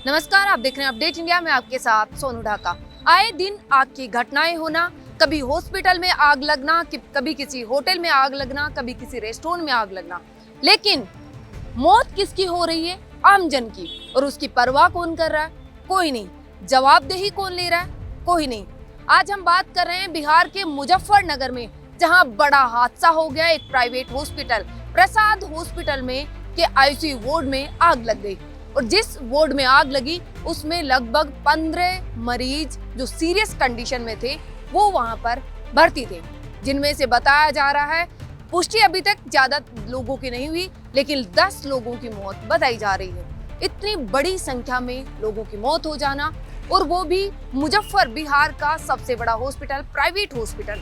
नमस्कार, आप देख रहे हैं अपडेट इंडिया में, आपके साथ सोनू ढाका। आए दिन आग की घटनाएं होना, कभी हॉस्पिटल में आग लगना, कभी किसी होटल में आग लगना, कभी किसी रेस्टोरेंट में आग लगना, लेकिन मौत किसकी हो रही है? आमजन की। और उसकी परवाह कौन कर रहा है? कोई नहीं। जवाबदेही कौन ले रहा है? कोई नहीं। आज हम बात कर रहे हैं बिहार के मुजफ्फरनगर में, जहां बड़ा हादसा हो गया। एक प्राइवेट हॉस्पिटल प्रसाद हॉस्पिटल में के आईसीयू वार्ड में आग लग गई। और जिस वार्ड में आग लगी उसमें लगभग 15 मरीज जो सीरियस कंडीशन में थे वो वहां पर भर्ती थे, जिनमें से बताया जा रहा है, पुष्टि अभी तक ज्यादा लोगों की नहीं हुई, लेकिन 10 लोगों की मौत बताई जा रही है। इतनी बड़ी संख्या में लोगों की मौत हो जाना, और वो भी बिहार का सबसे बड़ा हॉस्पिटल, प्राइवेट हॉस्पिटल,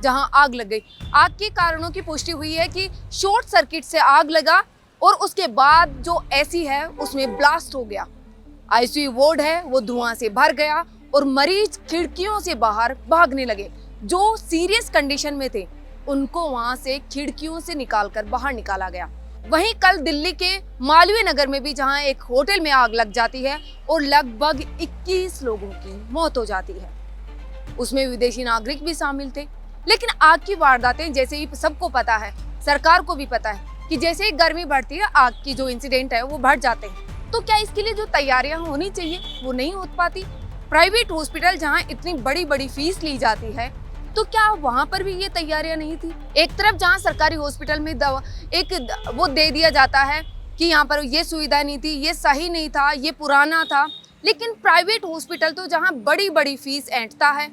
जहां आग लग गई। आग के कारणों की पुष्टि हुई है कि शॉर्ट सर्किट से आग लगा और उसके बाद जो एसी है उसमें ब्लास्ट हो गया। आईसीयू वार्ड है वो धुआं से भर गया और मरीज खिड़कियों से बाहर भागने लगे। जो सीरियस कंडीशन में थे उनको वहां से खिड़कियों से निकालकर बाहर निकाला गया। वहीं कल दिल्ली के मालवीय नगर में भी, जहां एक होटल में आग लग जाती है और लगभग 21 लोगों की मौत हो जाती है, उसमें विदेशी नागरिक भी शामिल थे। लेकिन आग की वारदातें जैसे ही सबको पता है, सरकार को भी पता है कि जैसे ही गर्मी बढ़ती है आग की जो इंसिडेंट है वो बढ़ जाते हैं। तो क्या इसके लिए जो तैयारियां होनी चाहिए वो नहीं हो पाती? प्राइवेट हॉस्पिटल जहां इतनी बड़ी बड़ी फीस ली जाती है, तो क्या वहां पर भी ये तैयारियां नहीं थी? एक तरफ जहां सरकारी हॉस्पिटल में दवा वो दे दिया जाता है कि यहाँ पर ये सुविधा नहीं थी, ये सही नहीं था, ये पुराना था, लेकिन प्राइवेट हॉस्पिटल तो जहाँ बड़ी बड़ी फीस ऐंठता है,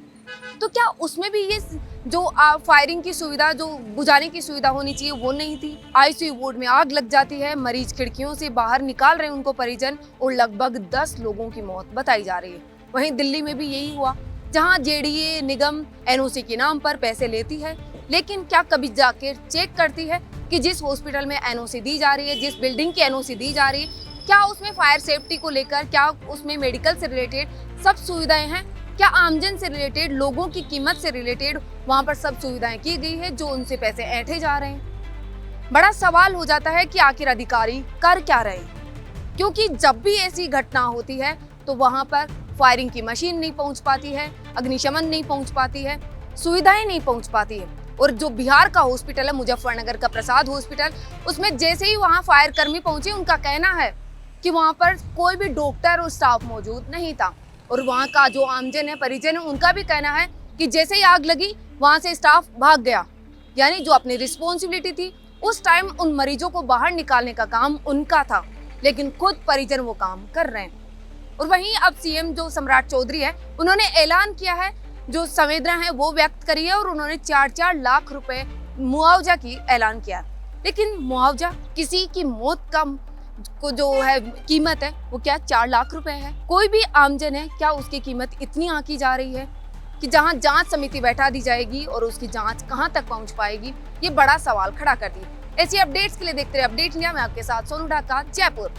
तो क्या उसमें भी ये जो फायरिंग की सुविधा, जो बुझाने की सुविधा होनी चाहिए वो नहीं थी? आईसीयू वार्ड में आग लग जाती है, मरीज खिड़कियों से बाहर निकाल रहे हैं उनको परिजन, और लगभग 10 लोगों की मौत बताई जा रही है। वहीं दिल्ली में भी यही हुआ, जहां जेडीए निगम एनओसी के नाम पर पैसे लेती है, लेकिन क्या कभी जाके चेक करती है कि जिस हॉस्पिटल में एनओसी दी जा रही है, जिस बिल्डिंग की एनओसी दी जा रही है, क्या उसमें फायर सेफ्टी को लेकर, क्या उसमें मेडिकल से रिलेटेड सब सुविधाएं हैं? क्या आमजन से रिलेटेड, लोगों की कीमत से रिलेटेड वहां पर सब सुविधाएं की गई है जो उनसे पैसे ऐंठे जा रहे हैं? बड़ा सवाल हो जाता है कि आखिर अधिकारी कर क्या रहे हैं, क्योंकि जब भी ऐसी घटना होती है तो वहां पर फायरिंग की मशीन नहीं पहुंच पाती है, अग्निशमन नहीं पहुंच पाती है, सुविधाएं नहीं पहुंच पाती है। और जो बिहार का हॉस्पिटल है मुजफ्फरनगर का प्रसाद हॉस्पिटल, उसमें जैसे ही वहां फायर कर्मी पहुंचे, उनका कहना है कि वहां पर कोई भी डॉक्टर और स्टाफ मौजूद नहीं था। और वहां का जो आमजन है, परिजन है, उनका भी कहना है कि जैसे ही आग लगी वहां से स्टाफ भाग गया। यानी जो अपनी रिस्पॉन्सिबिलिटी थी उस टाइम उन मरीजों को बाहर निकालने का काम उनका था, लेकिन खुद परिजन वो काम कर रहे हैं। और वहीं अब सीएम जो सम्राट चौधरी है, उन्होंने ऐलान किया है, जो संवेदना है वो व्यक्त करी है, और उन्होंने 4-4 लाख रुपए मुआवजा की ऐलान किया। लेकिन मुआवजा, किसी की मौत का को जो है कीमत है वो क्या 4 लाख रुपए है? कोई भी आमजन है, क्या उसकी कीमत इतनी आंकी जा रही है कि जहां जांच समिति बैठा दी जाएगी और उसकी जांच कहां तक पहुंच पाएगी? ये बड़ा सवाल खड़ा करती है। ऐसी अपडेट्स के लिए देखते रहिए अपडेट इंडिया में, आपके साथ सोनू ढाका, जयपुर।